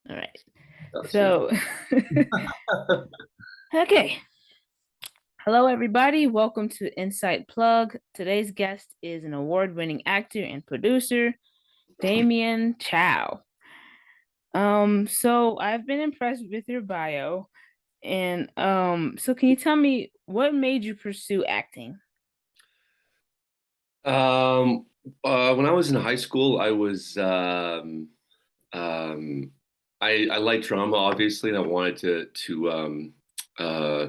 All right. Got you. So, okay. Hello, everybody. Welcome to Insight Plug. Today's guest is an award-winning actor and producer, Damian Chao. So I've been impressed with your bio, and so can you tell me what made you pursue acting? Um, when I was in high school, um, I liked drama, obviously, and I wanted uh,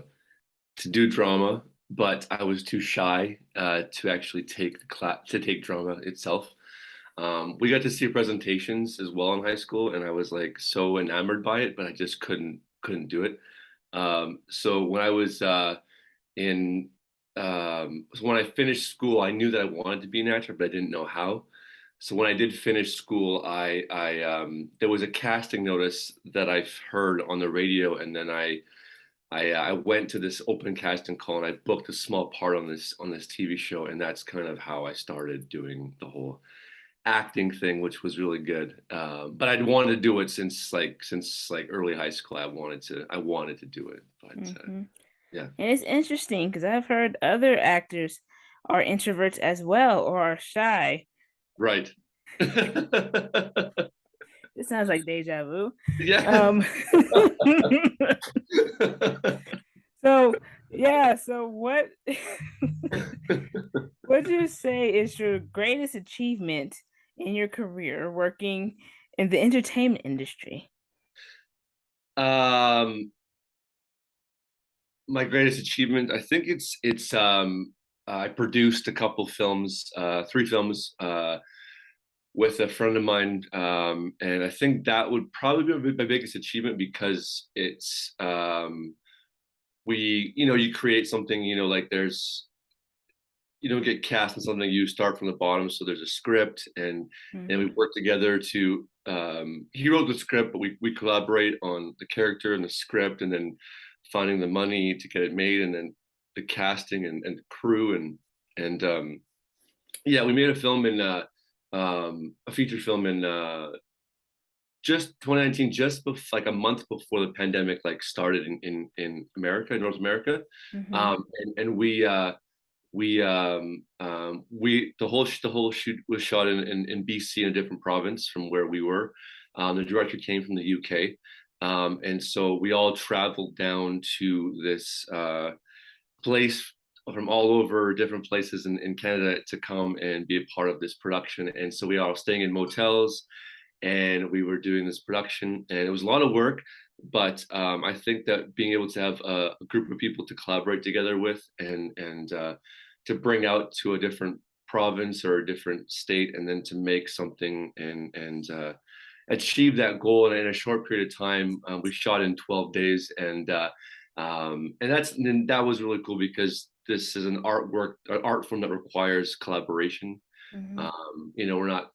to do drama, but I was too shy to actually take the class to take drama itself. We got to see presentations as well in high school, and I was like so enamored by it, but I just couldn't do it. So when I was in so when I finished school, I knew that I wanted to be an actor, but I didn't know how. So when I did finish school, I there was a casting notice that I heard on the radio, and then I went to this open casting call and I booked a small part on this TV show, and that's kind of how I started doing the whole acting thing, which was really good. But I'd wanted to do it since early high school. I wanted to do it, but Hmm. yeah, And it's interesting because I've heard other actors are introverts as well or are shy. right. It sounds like deja vu. Yeah. Um, so yeah, so what would you say is your greatest achievement in your career working in the entertainment industry? Um, my greatest achievement, I think it's I produced a couple films, three films, with a friend of mine, and I think that would probably be my biggest achievement because you create something, like you don't get cast in something, you start from the bottom, so there's a script, and we Hmm. work together to he wrote the script, but we collaborate on the character and the script, and then finding the money to get it made, and then the casting and the crew, and yeah, we made a film in a feature film in just 2019, like a month before the pandemic like started in America, in North America. Hmm. And we the whole shoot was shot in BC, in a different province from where we were. The director came from the UK, and so we all traveled down to this place from all over different places in Canada to come and be a part of this production. And so we are staying in motels, and we were doing this production, and it was a lot of work. But I think that being able to have a group of people to collaborate together with, and to bring out to a different province or a different state, and then to make something and achieve that goal in a short period of time. We shot in 12 days, and that was really cool because this is an art form that requires collaboration. Hmm. We're not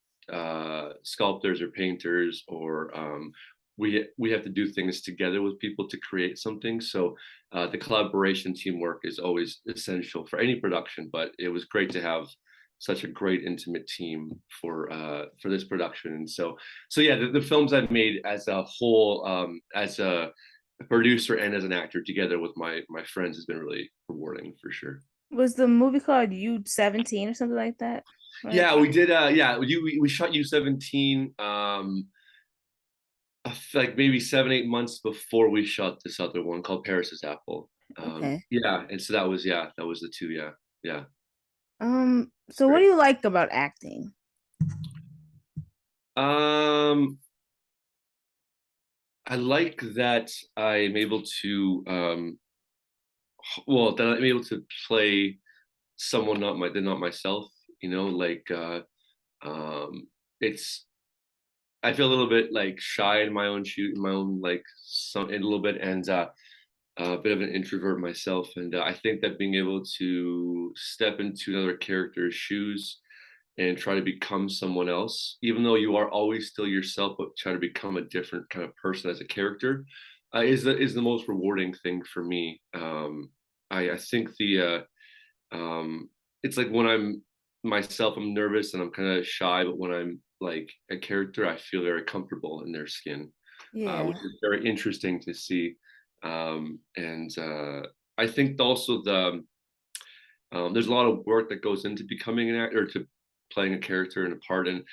sculptors or painters, or we have to do things together with people to create something. So the collaboration, teamwork is always essential for any production. But it was great to have such a great intimate team for this production. And so yeah, the films I've made as a whole, as a producer and as an actor together with my friends, has been really rewarding for sure. Was the movie called U-17 or something like that? Right? Yeah, we did. Yeah, we shot U-17. Like maybe 7 8 months before we shot this other one called Paris's Apple. Okay. Yeah, and so that was the two. Yeah, yeah, So what great. do you like about acting? Um, I like that I'm able to that I'm able to play someone not myself. Like it's I feel a little bit like shy in my own shoe, in my own like some a little bit, and a bit of an introvert myself, and I think that being able to step into another character's shoes and try to become someone else, even though you are always still yourself, but try to become a different kind of person as a character, is the most rewarding thing for me. I think it's like when I'm myself, I'm nervous and I'm kind of shy, but when I'm like a character, I feel very comfortable in their skin. Yeah. which is very interesting to see. And I think also there's a lot of work that goes into becoming an actor, to playing a character and a part. And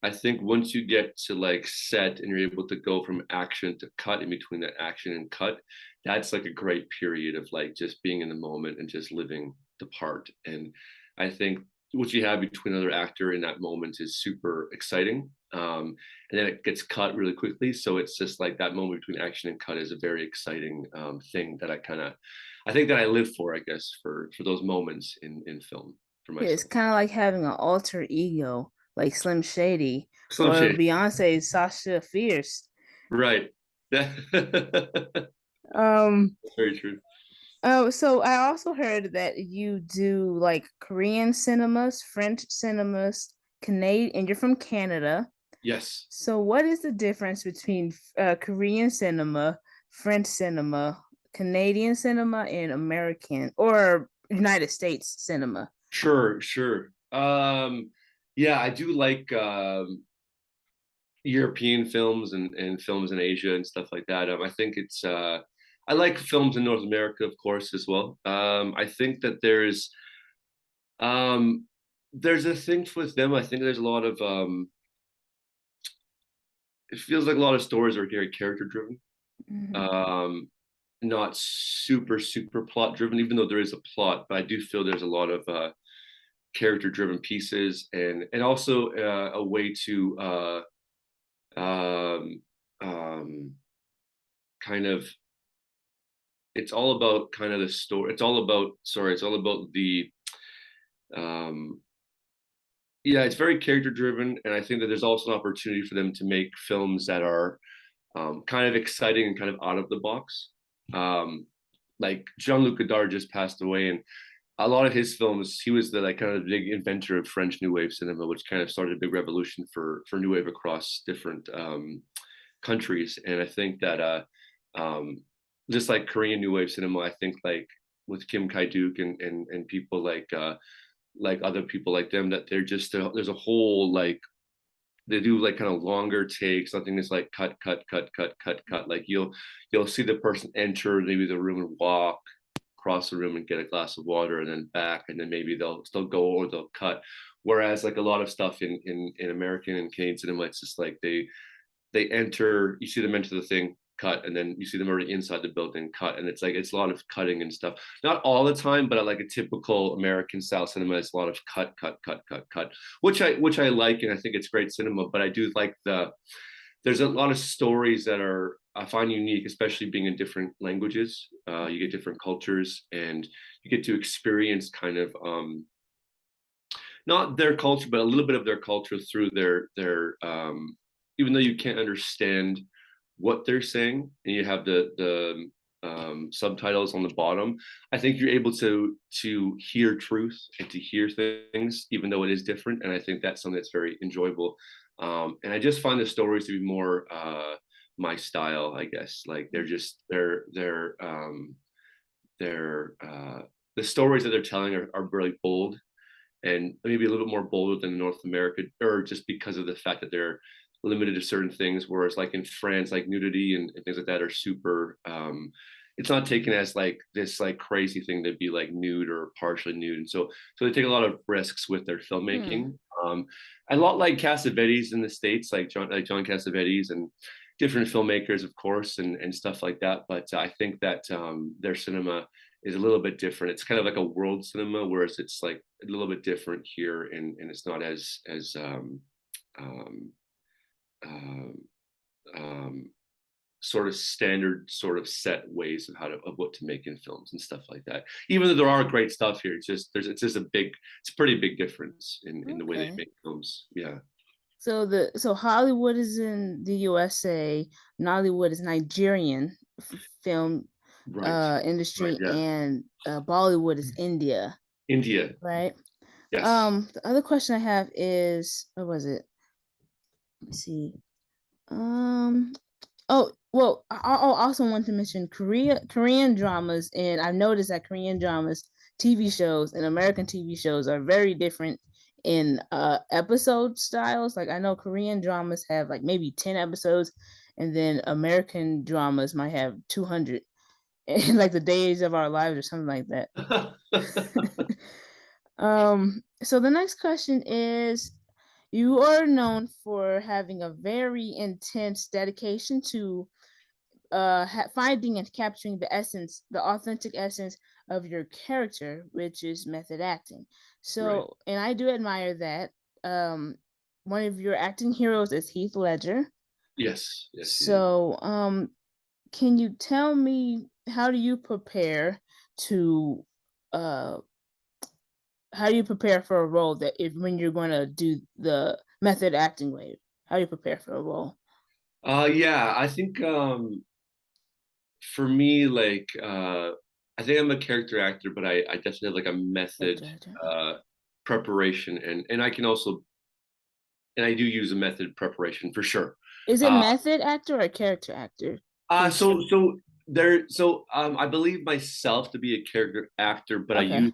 I think once you get to like set and you're able to go from action to cut, in between that action and cut, that's like a great period of like just being in the moment and just living the part. And I think what you have between another actor in that moment is super exciting. And then it gets cut really quickly. So it's just like that moment between action and cut is a very exciting thing that I think that I live for, I guess, for those moments in film for Yeah, it's myself. kind of like having an alter ego, like Slim Shady Slim or Shady, Beyonce's Sasha Fierce. right? Um, Very true. so I also heard that you do like Korean cinemas, French cinemas, Canadian, and you're from Canada. Yes. So what is the difference between Korean cinema, French cinema, Canadian cinema, and American or United States cinema? Sure, sure. Yeah, I do like European films and films in Asia and stuff like that. I think I like films in North America, of course, as well. I think that um, there's a thing with them. I think there's a lot of it feels like a lot of stories are very character driven. Mhm. Um, Not super plot driven, even though there is a plot, but I do feel there's a lot of character driven pieces, and also a way to um, um, kind of, it's all about kind of the story. It's all about, sorry, it's all about the um, yeah, it's very character driven, and I think that there's also an opportunity for them to make films that are kind of exciting and kind of out of the box. Um, like Jean-Luc Godard just passed away, and a lot of his films, he was the like kind of big inventor of French New Wave cinema, which kind of started a big revolution for New Wave across different countries. And I think that just like Korean New Wave cinema, I think like with Kim Kai-duk and people like other people like them, that they're just there's a whole like, they do like kind of longer takes. Something is like cut. Like you'll see the person enter maybe the room and walk across the room and get a glass of water and then back, and then maybe they'll still go or they'll cut. Whereas like a lot of stuff in American and Canadian cinema, it's just like they enter, you see them enter the thing, cut, and then you see them already inside the building, cut, and it's like it's a lot of cutting and stuff. Not all the time, but like a typical American style cinema, it's a lot of cut, which I like, and I think it's great cinema. But I do like there's a lot of stories that are, I find unique, especially being in different languages. You get different cultures, and you get to experience kind of not their culture, but a little bit of their culture through their even though you can't understand what they're saying, and you have the subtitles on the bottom. I think you're able to hear truth and to hear things, even though it is different. And I think that's something that's very enjoyable. And I just find the stories to be more my style, I guess. Like they're the stories that they're telling are really bold, and maybe a little bit more bolder than North America, or just because of the fact that they're limited to certain things. Whereas like in France, like nudity and things like that are super. It's not taken as like this like crazy thing to be like nude or partially nude, and so they take a lot of risks with their Hmm. filmmaking. A lot like Cassavetes in the States, like John Cassavetes and different filmmakers, of course, and stuff like that. But I think that their cinema is a little bit different. It's kind of like a world cinema, whereas it's like a little bit different here, and it's not as um, um, um, sort of standard, sort of set ways of of what to make in films and stuff like that. Even though there are great stuff here, it's just it's a pretty big difference in the way they Okay. make films. Yeah, So Hollywood is in the USA, Nollywood is Nigerian film right, right, industry, yeah. and Bollywood is India, India, right? yes, The other question I have is, what was it? Let me see. Um, oh, well, I also want to mention Korean dramas, and I've noticed that Korean dramas, TV shows, and American TV shows are very different in episode styles. Like I know Korean dramas have like maybe 10 episodes, and then American dramas might have 200, like the days of our lives or something like that. So the next question is, you are known for having a very intense dedication to finding and capturing the essence, the authentic essence of your character, which is method acting. Right. So, and I do admire that. Um, one of your acting heroes is Heath Ledger. Yes, yes, he is. So, can you tell me, how do you prepare to uh how do you prepare for a role, that if when you're going to do the method acting way? How do you prepare for a role? Yeah, I think for me, like I think I'm a character actor, but I definitely have like a method Character actor. uh preparation, and I can also, and I do use a method preparation for sure. Is it Uh method actor or character actor? uh Because so so I believe myself to be a character actor, but okay,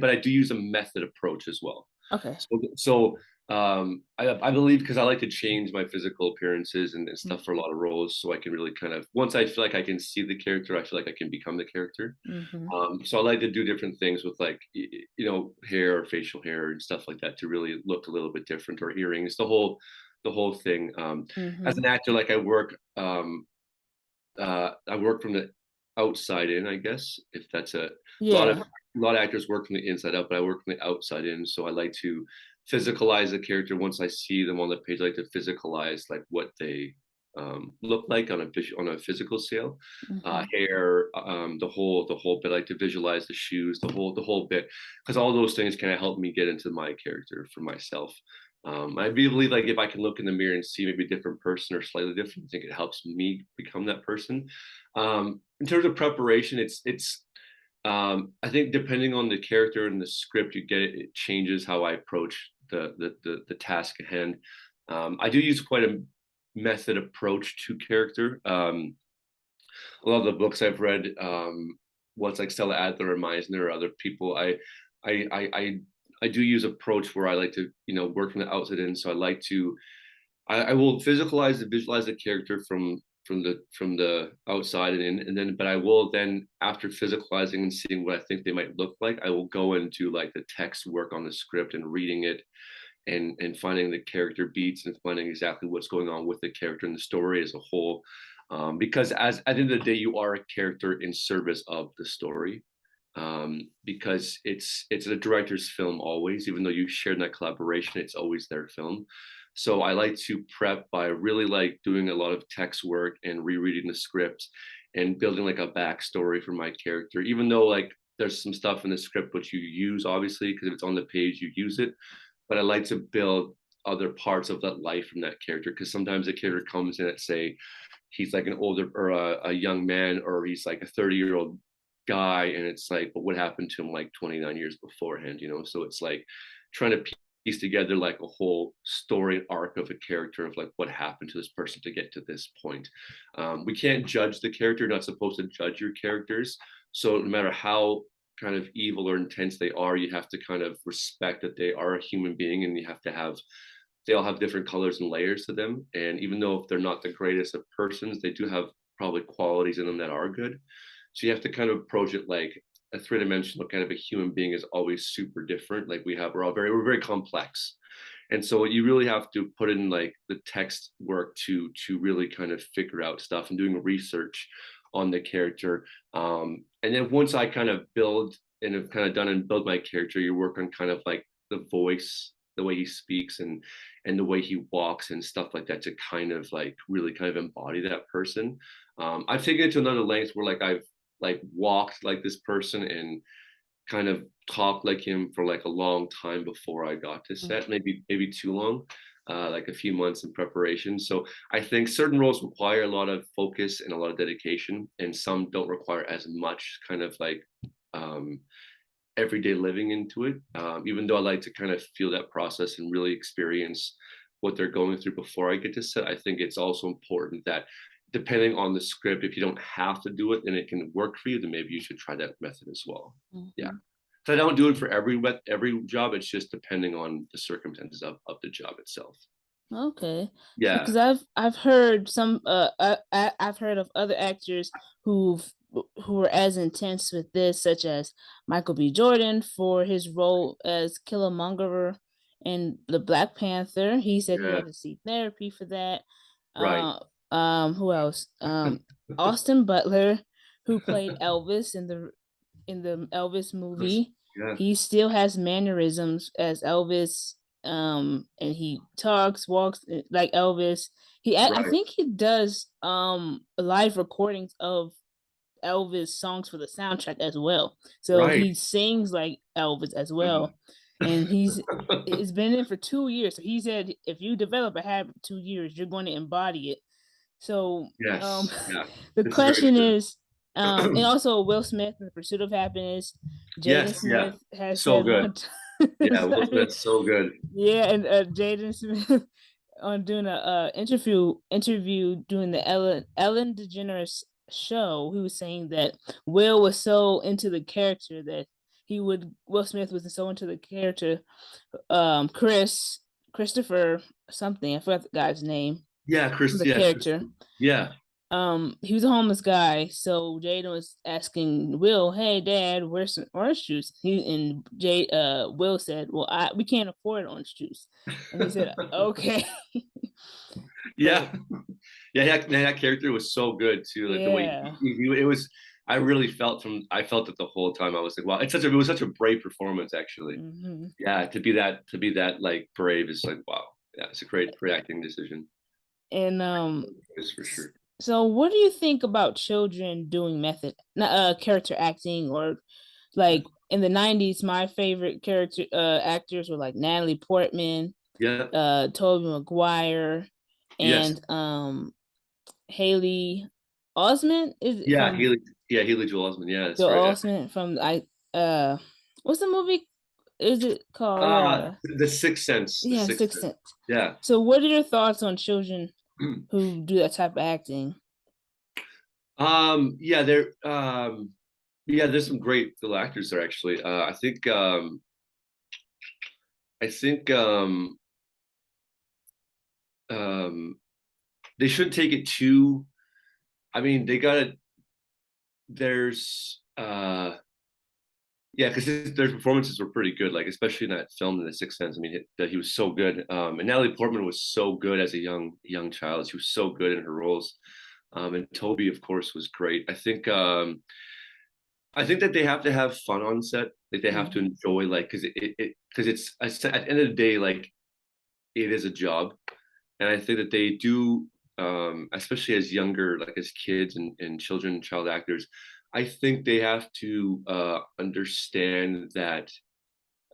I do use a method approach as well. okay. I believe, because I like to change my physical appearances and stuff for a Mhm, lot of roles, so I can really kind of, once I feel like I can see the character, I feel like I can become the character. mhm, So I like to do different things with like hair or facial hair and stuff like that to really look a little bit different, or earrings, the whole thing. As mhm. an actor, like I work from the outside in, I guess, if that's a lot of Yeah. a lot of actors work from the inside out, but I work from the outside in. So I like to physicalize the character. Once I see them on the page, I like to physicalize like what they look like on a physical scale. Mhm, Hair, the whole bit. I like to visualize the shoes, the whole bit, because all those things kind of help me get into my character for myself. I believe like if I can look in the mirror and see maybe a different person or slightly different, I think it helps me become that person. In terms of preparation, it's I think depending on the character and the script you get, it changes how I approach the task at hand. I do use quite a method approach to character. A lot of the books I've read, what's like Stella Adler or Meisner or other people, I I I I do use approach where I like to work from the outside in. So I like to I will physicalize and visualize the character from the outside and in, and then but I will then, after physicalizing and seeing what I think they might look like, I will go into like the text work on the script and reading it, and finding the character beats and finding exactly what's going on with the character and the story as a whole. Because as at the end of the day, you are a character in service of the story. Because it's a director's film always, even though you share in that collaboration, it's always their film. So I like to prep by really like doing a lot of text work and rereading the script and building like a backstory for my character, even though like there's some stuff in the script which you use obviously because if it's on the page you use it, but I like to build other parts of that life from that character, because sometimes a character comes in at, say, he's like an older or a young man, or he's like a 30-year-old guy, and it's like, but what happened to him like 29 years beforehand. So it's like trying to piece together like a whole story arc of a character of like what happened to this person to get to this point. We can't judge the character, not supposed to judge your characters, so no matter how kind of evil or intense they are, you have to kind of respect that they are a human being, and you have to have they all have different colors and layers to them. And even though if they're not the greatest of persons, they do have probably qualities in them that are good. So you have to kind of approach it like a three-dimensional kind of a human being is always super different. Like we're very complex. And so you really have to put in like the text work to really kind of figure out stuff and doing research on the character. And then once I kind of build and have kind of done and build my character, you work on kind of like the voice, the way he speaks, and the way he walks and stuff like that, to kind of like really kind of embody that person. I've taken it to another length where like I've like walked like this person and kind of talked like him for like a long time before I got to Mm. set, maybe too long, like a few months in preparation. So I think certain roles require a lot of focus and a lot of dedication, and some don't require as much kind of like um, everyday living into it. Even though I like to kind of feel that process and really experience what they're going through before I get to set, I think it's also important that depending on the script, if you don't have to do it and it can work for you, then maybe you should try that method as well. Yeah. Mhm. So I don't do it for every job. It's just depending on the circumstances of the job itself. Okay. Yeah, Because I've heard some I've heard of other actors who were as intense with this, such as Michael B. Jordan for his role as Killmonger in the Black Panther. He said he yeah, had to seek therapy for that. right. Who else? Austin Butler, who played Elvis in the Elvis movie. Yeah, He still has mannerisms as Elvis, and he talks, walks like Elvis. I right, think he does live recordings of Elvis songs for the soundtrack as well. So right. he sings like Elvis as Mhm. well. And it's been in for 2 years. So he said if you develop a habit for 2 years, you're going to embody it. So um Yes, yeah. the This is very question true. is, and also Will Smith in the Pursuit of Happiness, Jaden Yes, yeah. Smith has So said good. one time, Yeah, Will Smith's so good. yeah, and Jaden Smith on doing a interview doing the Ellen DeGeneres show, he was saying that Will was so into the character that Will Smith was so into the character, Christopher something, I forgot the guy's name, Yeah, Chris. the Yeah, Chris. character. Yeah, He was a homeless guy, so Jaden was asking Will, "Hey, Dad, where's some orange juice?" Will said, "Well, we can't afford orange juice," and he said, "Okay." yeah, So yeah. That character was so good too. Like the way yeah, it was. I really felt from. I felt it the whole time. I was like, wow, it was such a brave performance, actually. hmm Yeah, to be that like brave is like wow. Yeah, it's a great acting decision. and Is for sure. so what do you think about children doing character acting, or like in the '90s? My favorite character actors were like Natalie Portman, Yeah. Tobey Maguire, Yes. and Haley Osment is Yeah. from Haley. Yeah. Haley Joel Osment. Yeah, that's Joe right. Yeah. Osment from what's the movie? Is it called The Sixth Sense. The yeah, Sixth Sixth Sense. Sense. Yeah. So what are your thoughts on children who do that type of acting? Yeah, yeah, there's some great little actors there actually. I think um they shouldn't take it too. I mean, they gotta there's yeah, because their performances were pretty good, like especially in that film in The Sixth Sense. I mean, he was so good. And Natalie Portman was so good as a young child. She was so good in her roles. And Toby, of course, was great. I think that they have to have fun on set. Like they have to Mhm. enjoy, like, because it's at the end of the day, like it is a job, and I think that they do, especially as younger, like as kids and children, child actors. I think they have to understand that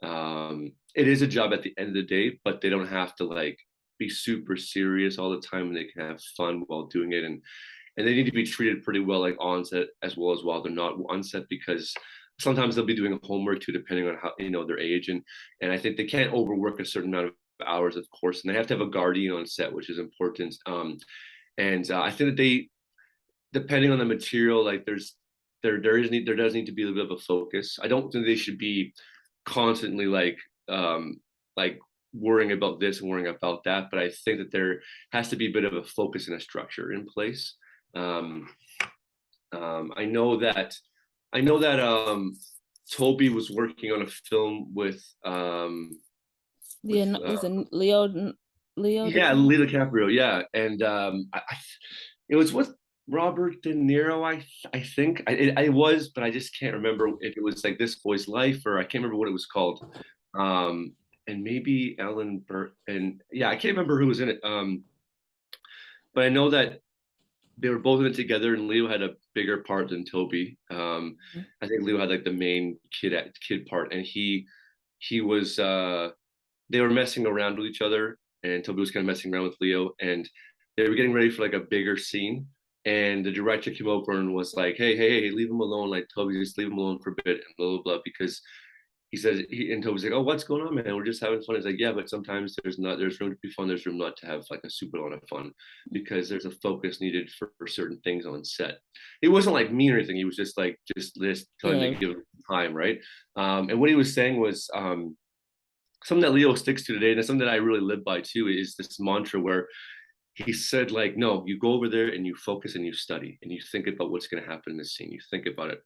it is a job at the end of the day, but they don't have to like be super serious all the time, and they can have fun while doing it, and they need to be treated pretty well, like on set as well as while they're not on set, because sometimes they'll be doing homework too, depending on how their age, and I think they can't overwork a certain amount of hours, of course, and they have to have a guardian on set, which is important. And I think that they, depending on the material, like there does need to be a little bit of a focus. I don't think they should be constantly like worrying about this and worrying about that, but I think that there has to be a bit of a focus and a structure in place. Um, I know that Toby was working on a film with Was it Leo yeah, DiCaprio? Leo DiCaprio, yeah, and it was with Robert De Niro. I think I was, but I just can't remember if it was like This Boy's Life, or I can't remember what it was called. Um, and maybe Ellen Burt, and yeah, I can't remember who was in it. But I know that they were both in it together, and Leo had a bigger part than Toby. I think Leo had like the main kid part, and he was they were messing around with each other, and Toby was kind of messing around with Leo, and they were getting ready for like a bigger scene. And the director came over and was like, "Hey, leave him alone. Like Toby, just leave him alone for a bit, and blah blah blah." Because he says, and Toby's like, "Oh, what's going on, man? We're just having fun." He's like, "Yeah, but sometimes there's room to be fun. There's room not to have like a super lot of fun, because there's a focus needed for certain things on set." It wasn't like mean or anything. He was just telling him Yeah. to give him time, right? And what he was saying was, something that Leo sticks to today, and it's something that I really live by too, is this mantra where he said, like, no, you go over there and you focus and you study and you think about what's going to happen in this scene. You think about it.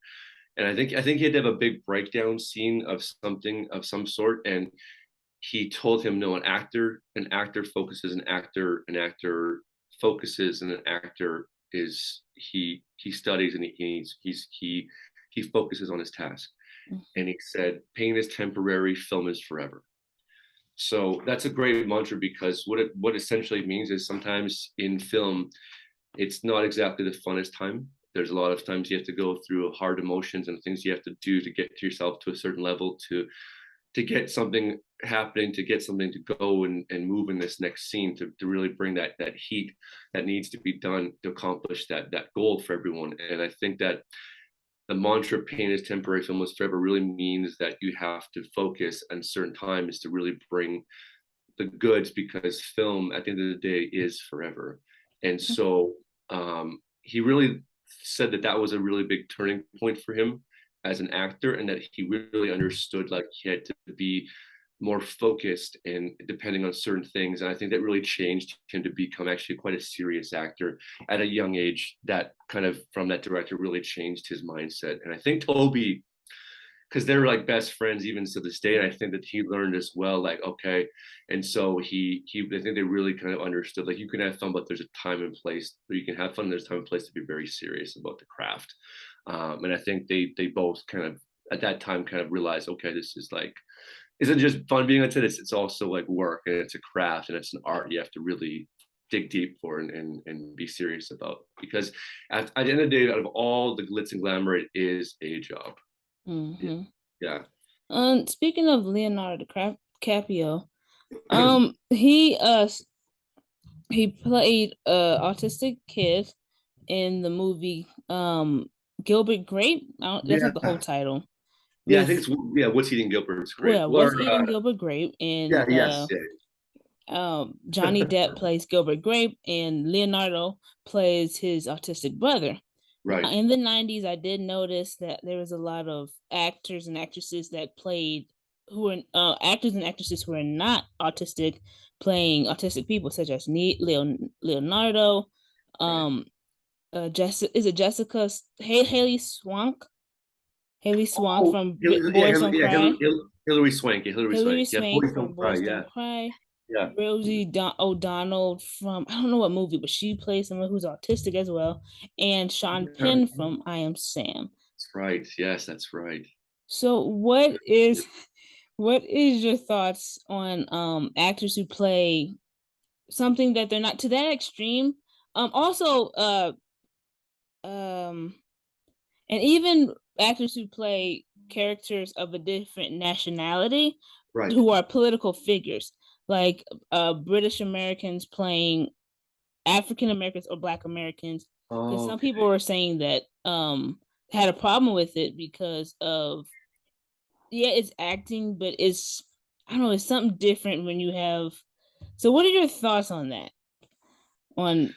And I think he had to have a big breakdown scene of something of some sort. And he told him, no, an actor focuses, an actor focuses, and an actor is he studies and he focuses on his task. And he said, pain is temporary, film is forever. So that's a great mantra, because what essentially means is sometimes in film, it's not exactly the funnest time. There's a lot of times you have to go through hard emotions and things you have to do to get to yourself to a certain level, to get something happening, to get something to go and move in this next scene, to really bring that heat that needs to be done to accomplish that goal for everyone. And I think that the mantra pain is temporary, film is forever really means that you have to focus on certain times to really bring the goods, because film at the end of the day is forever. And so he really said that that was a really big turning point for him as an actor, and that he really understood like he had to be more focused and depending on certain things. And I think that really changed him to become actually quite a serious actor at a young age. That kind of from that director really changed his mindset. And I think Toby, because they're like best friends even to this day, and I think that he learned as well, like, okay. And so he I think they really kind of understood, like, you can have fun, but there's a time and place where you can have fun, there's a time and place to be very serious about the craft. And I think they both kind of at that time kind of realized, okay, this is like, isn't just fun being on tennis, it's also like work, and it's a craft, and it's an art you have to really dig deep for and be serious about, because at the end of the day, out of all the glitz and glamour, it is a job. Yeah. Mm-hmm. Yeah. Speaking of Leonardo DiCaprio, he played a autistic kid in the movie Gilbert Grape. That's not the whole Yeah. title. Yeah, I think With it's, yeah, What's Eating Gilbert's Grape. well, Or was eating Gilbert Grape, and yeah, yes, yeah. Johnny Depp plays Gilbert Grape, and Leonardo plays his autistic brother. Now, Right. in the 90s, I did notice that there was a lot of actors and actresses that played who were actors and actresses who are not autistic playing autistic people, such as Leonardo, Right. um, Jessica, is it Jessica Haley Swank? Haley Swank Oh, from Yeah, Boys Don't Cry. Hilary Swank. Yeah, Hilary Hilary Swank. Yeah, Swank Boys from Don't Cry. Boys Yeah, Don't Cry. yeah. Rosie O'Donnell from I don't know what movie, but she plays someone who's autistic as well, and Sean Yeah, Penn from I Am Sam. that's right. Yes, that's right. So, what is your thoughts on actors who play something that they're not to that extreme? Also, um, and even actors who play characters of a different nationality Right. who are political figures, like British Americans playing African Americans or Black Americans, because some people Okay. were saying that had a problem with it because of yeah, it's acting, but it's I don't know, it's something different when you have. So, what are your thoughts on that? On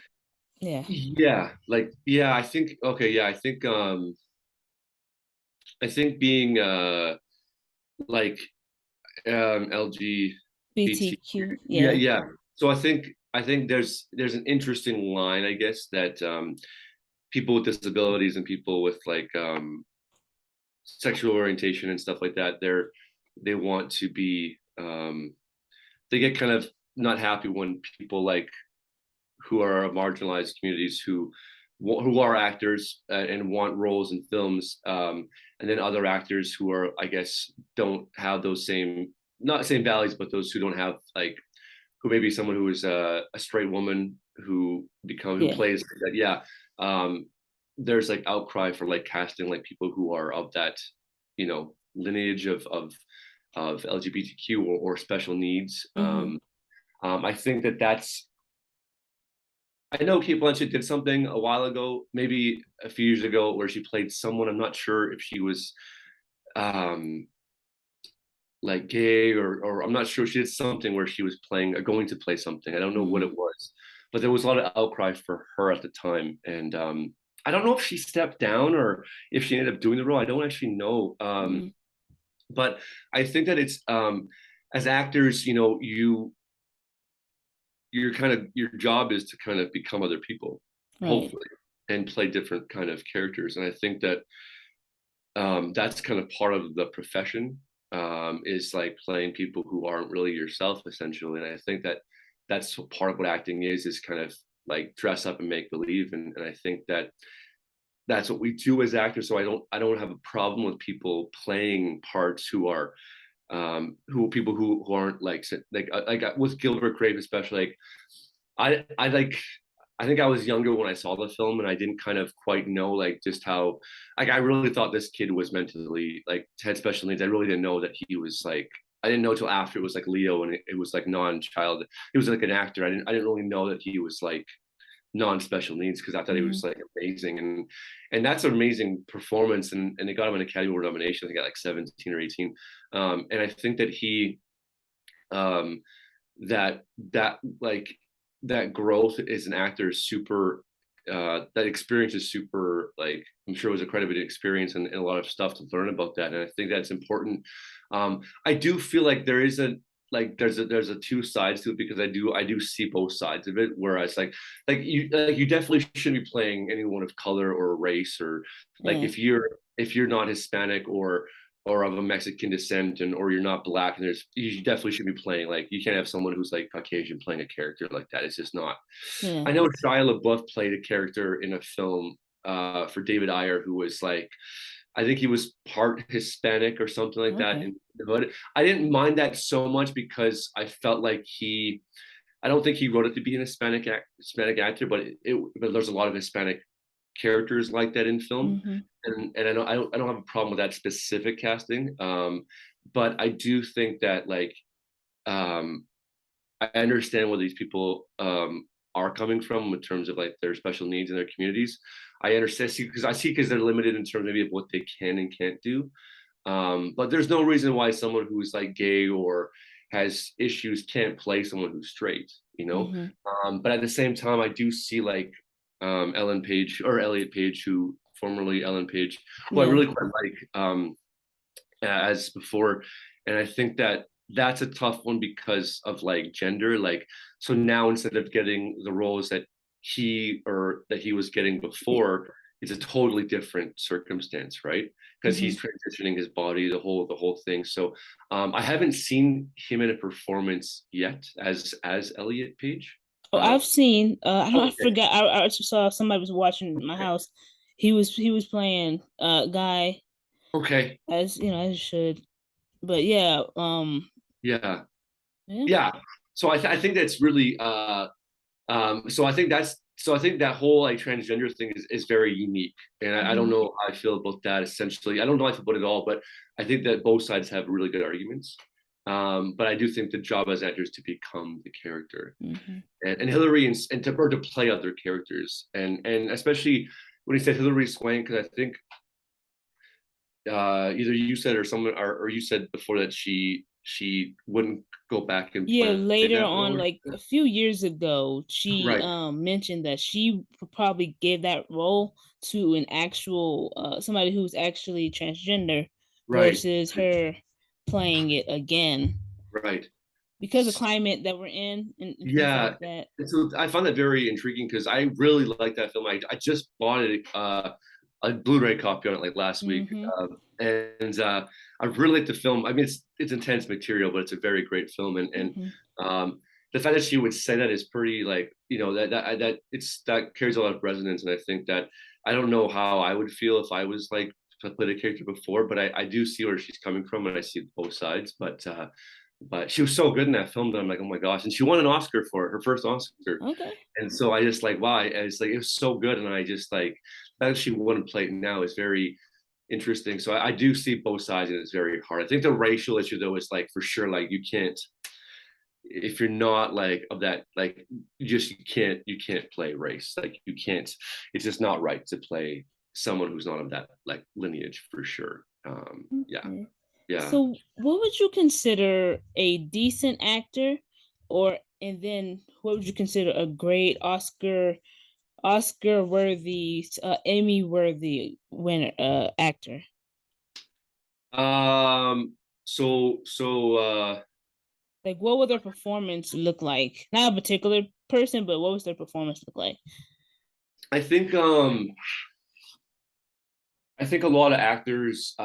yeah, Yeah, like, yeah, I think okay, yeah, I think being like LGBT. BTQ, Yeah, yeah, yeah. So I think there's an interesting line, I guess, that people with disabilities and people with like sexual orientation and stuff like that, they want to be they get kind of not happy when people like who are marginalized communities who are actors and want roles in films, and then other actors who are, I guess, don't have those same, not same values, but those who don't have like, who may be someone who is a straight woman who yeah. plays like that. Yeah. um there's like outcry for like casting like people who are of that, lineage of LGBTQ or special needs. Mm-hmm. I think that's, I know Kate Blanchett did something a while ago, maybe a few years ago, where she played someone. I'm not sure if she was um, like gay or I'm not sure. She did something where she was playing or going to play something. I don't know what Mm-hmm. it was, but there was a lot of outcry for her at the time. And I don't know if she stepped down or if she ended up doing the role. I don't actually know. Mm-hmm. But I think that it's as actors, you know, you're kind of your job is to kind of become other people, Right. hopefully, and play different kind of characters. And I think that that's kind of part of the profession, is like playing people who aren't really yourself essentially. And I think that that's part of what acting is kind of like dress up and make believe. And I think that that's what we do as actors. So I don't have a problem with people playing parts who are who people who aren't like with Gilbert Grape especially. Like I like I think I was younger when I saw the film, and I didn't kind of quite know like just how like I really thought this kid was mentally like had special needs. I really didn't know that he was like I didn't know until after it was like Leo and it was like non-child. He was like an actor. I didn't really know that he was like non-special needs because I thought he was Hmm. like amazing, and that's an amazing performance, and they got him an Academy Award nomination. I think at like 17 or 18, and I think that he um, that like that growth as an actor is super that experience is super like I'm sure it was a quite a bit of experience and a lot of stuff to learn about that, and I think that's important. I do feel like there is a like there's a two sides to it because I do see both sides of it, whereas like you definitely shouldn't be playing anyone of color or race or like Yeah. if you're not Hispanic or of a Mexican descent and or you're not black and there's you definitely should be playing like you can't have someone who's like Caucasian playing a character like that. It's just not. Yeah. I know Shia LaBeouf played a character in a film for David Ayer who was like I think he was part Hispanic or something like that. Okay. But I didn't mind that so much because I felt like I don't think he wrote it to be an Hispanic actor, but there's a lot of Hispanic characters like that in film, Hmm. and I don't have a problem with that specific casting. But I do think that like um, I understand where these people are coming from in terms of like their special needs in their communities. I understand because I see because they're limited in terms maybe of what they can and can't do. But there's no reason why someone who's like gay or has issues can't play someone who's straight, you know? Hmm. But at the same time, I do see like Ellen Page or Elliot Page, who formerly Ellen Page, who I Yeah. really quite like as before. And I think that that's a tough one because of like gender. Like, so now instead of getting the roles that he was getting before, it's a totally different circumstance, right? Because Hmm. he's transitioning his body, the whole thing. So I haven't seen him in a performance yet as Elliot Page. Oh, Uh, I've seen. I okay, forgot. I just saw somebody was watching my okay, house. He was playing guy okay, as you know as you should. But yeah. yeah, Yeah. yeah. So I think that's really so I think that whole like transgender thing is very unique, and I don't Hmm. know how I feel about that. Essentially, I don't know how I feel about it all, but I think that both sides have really good arguments. But I do think the job as actors to become the character, Hmm. and Hillary and to or to play other characters, and especially when he said Hillary Swank, because I think either you said or someone or you said before that she wouldn't go back and Yeah, play later that on, role. like a few years ago, she Right, mentioned that she probably gave that role to an actual somebody who's actually transgender right, versus her playing it again right. because of climate that we're in and things Yeah, like that. and so I found that very intriguing because I really like that film. I just bought it a Blu-ray copy on it like last week, Hmm. and I really like the film. I mean, it's intense material, but it's a very great film, and Hmm. um, the fact that she would say that is pretty like that carries a lot of resonance, and I think that I don't know how I would feel if I was like played a character before, but I do see where she's coming from, and I see both sides, but she was so good in that film that I'm like, oh my gosh. And she won an Oscar for it, her first Oscar. Okay. And so I just like, wow, it's like, it was so good. And I just like, that she wouldn't play it now is very interesting. So I do see both sides and it's very hard. I think the racial issue though is like, for sure, like you can't, if you're not like of that, like you can't play race. Like you can't, it's just not right to play someone who's not of that like lineage for sure. Yeah, Okay. yeah. So, what would you consider a decent actor, or and then what would you consider a great Oscar worthy, Emmy worthy winner actor? Um, so Like, what would their performance look like? Not a particular person, but what was their performance look like? I think I think a lot of actors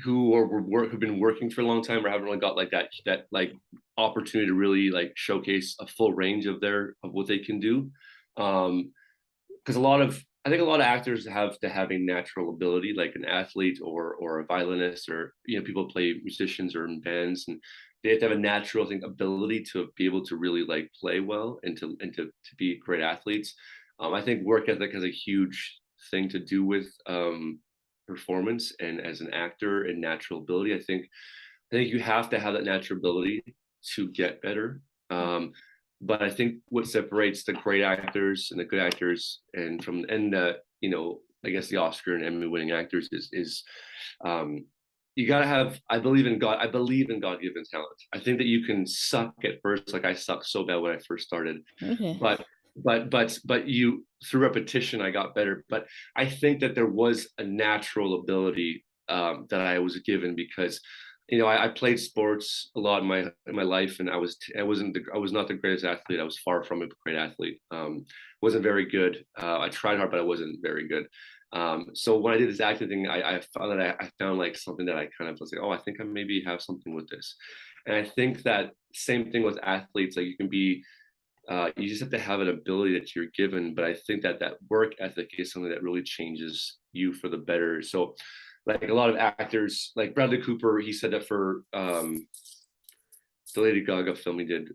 who who've been working for a long time or haven't really got like that like opportunity to really like showcase a full range of their of what they can do. Because a lot of I think a lot of actors have to have a natural ability, like an athlete or a violinist, or people play musicians or in bands, and they have to have a natural ability to be able to really like play well and to be great athletes. I think work ethic has a huge thing to do with performance, and as an actor and natural ability. I think you have to have that natural ability to get better. But I think what separates the great actors and the good actors and from and I guess the Oscar and Emmy winning actors is um, you gotta have. I believe in God. I believe in God given talent. I think that you can suck at first, like I sucked so bad when I first started, Okay. but but you through repetition I got better. But I think that there was a natural ability that I was given because I played sports a lot in my life, and I was not the greatest athlete. I was far from a great athlete. Wasn't very good. I tried hard, but I wasn't very good. So when I did this acting thing, I found that I found like something that I kind of was like, oh, I think I maybe have something with this. And I think that same thing with athletes, like you just have to have an ability that you're given. But I think that that work ethic is something that really changes you for the better. So like a lot of actors, like Bradley Cooper, he said that for the Lady Gaga film he did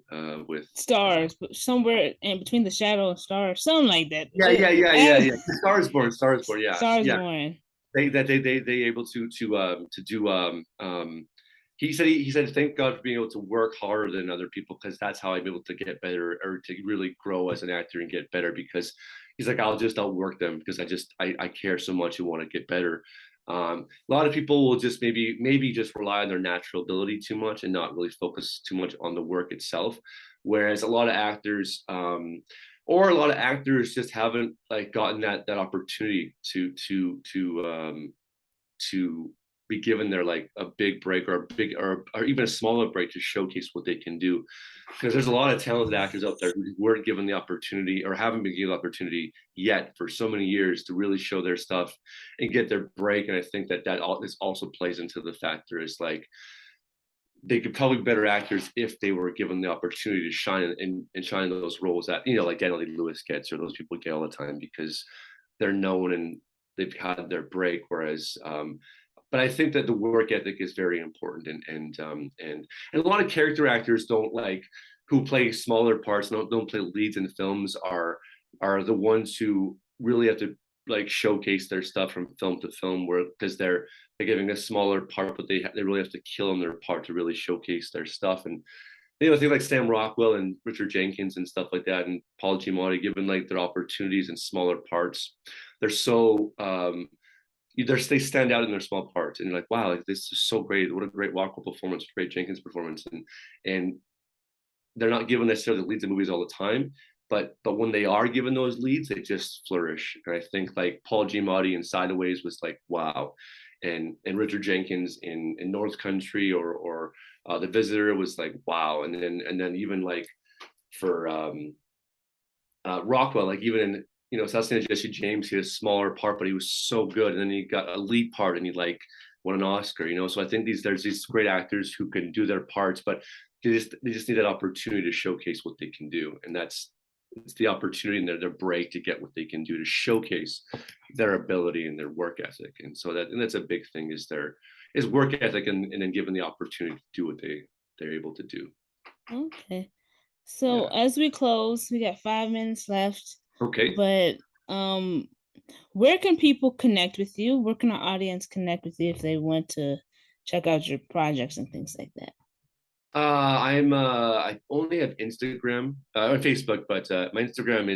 with Stars, but somewhere in between the shadow and stars, something like that. yeah. Star is Born, Star is Born, yeah, Stars yeah. born. They able to do he said thank God for being able to work harder than other people, because that's how I'm able to get better or to really grow as an actor and get better, because he's like, I'll just outwork them because I care so much and want to get better. A lot of people will just maybe just rely on their natural ability too much and not really focus too much on the work itself, whereas a lot of actors or a lot of actors just haven't like gotten that opportunity to be given their like a big break or a big or even a smaller break to showcase what they can do, because there's a lot of talented actors out there who weren't given the opportunity or haven't been given the opportunity yet for so many years to really show their stuff and get their break. And I think that this also plays into the factor is like they could probably be better actors if they were given the opportunity to shine and shine in those roles that like Daniel Lewis gets, or those people get all the time because they're known and they've had their break. Whereas, but I think that the work ethic is very important, and a lot of character actors don't like who play smaller parts, don't play leads in films are the ones who really have to like showcase their stuff from film to film, where because they're giving a smaller part, but they really have to kill on their part to really showcase their stuff. And I think like Sam Rockwell and Richard Jenkins and stuff like that, and Paul Giamatti, given like their opportunities in smaller parts, they're so they stand out in their small parts, and you're like, wow, like this is so great! What a great Rockwell performance, great Jenkins performance, and they're not given necessarily the leads in movies all the time, but when they are given those leads, they just flourish. And I think like Paul Giamatti in Sideways was like wow, and Richard Jenkins in North Country or The Visitor was like wow, and then even like for Rockwell, like even in Assassination Jesse James, he had a smaller part, but he was so good, and then he got a lead part, and he like won an Oscar. So I think there's these great actors who can do their parts, but they just need that opportunity to showcase what they can do, and it's the opportunity and their break to get what they can do to showcase their ability and their work ethic. And so that's a big thing is work ethic, and then given the opportunity to do what they're able to do. Okay. So Yeah. as we close, we got 5 minutes left, Okay. but um where can people connect with you? Where can our audience connect with you if they want to check out your projects and things like that? I only have Instagram or Facebook, but my Instagram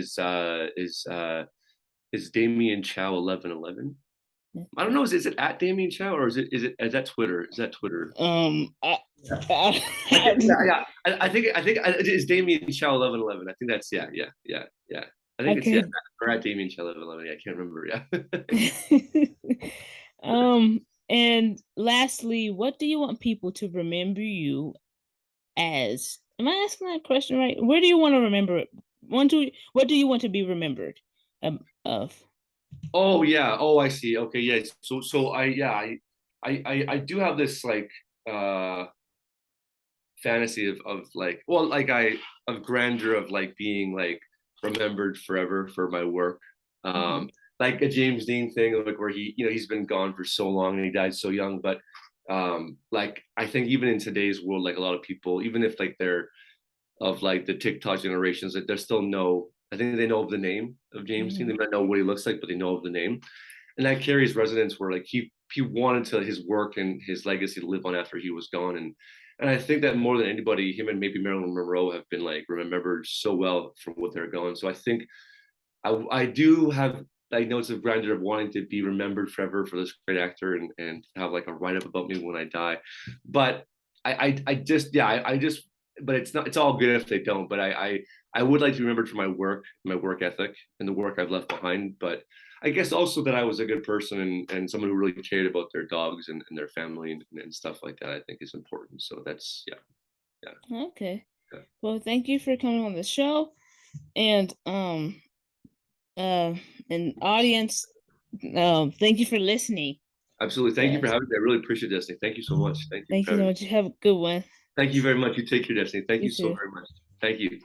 is Damian Chao 1111. I don't know. Is it at Damian Chao, or is that Twitter? Is that Twitter? Um, I, Yeah. I, Yeah. I think it is Damian Chao 1111. I think that's yeah. I think it's okay. or at Damian Chao 1111. Yeah, I can't remember. Yeah. And lastly, what do you want people to remember you as? Am I asking that question right? Where do you want to remember it? What do you want to be remembered of? Oh yeah. Oh, I see. Okay, yes. So I yeah, I do have this like uh fantasy of like well like I of grandeur of like being like remembered forever for my work. Hmm. Like a James Dean thing like where he he's been gone for so long and he died so young, but like I think even in today's world like a lot of people even if like they're of like the TikTok generations that there's still no I think they know of the name of James Dean. They Hmm. might know what he looks like, but they know of the name. And that carries resonance where like he wanted to his work and his legacy to live on after he was gone. And I think that more than anybody, him and maybe Marilyn Monroe have been like remembered so well for what they're going. So I think I do have like notes of grandeur of wanting to be remembered forever for this great actor and have like a write up about me when I die. But I just yeah I just but it's not it's all good if they don't. But I would like to be remembered for my work ethic, and the work I've left behind. But I guess also that I was a good person and someone who really cared about their dogs and their family and stuff like that. I think is important. So that's yeah yeah Okay. yeah. Well, thank you for coming on the show, and uh, and audience, thank you for listening Absolutely. to Thank you for us. having me. I really appreciate this. Thank you so much. Thank you Thank for you so having me. much. Have a good one. Thank you very much. You take care, Destiny. Thank You you so too. very much. Thank you.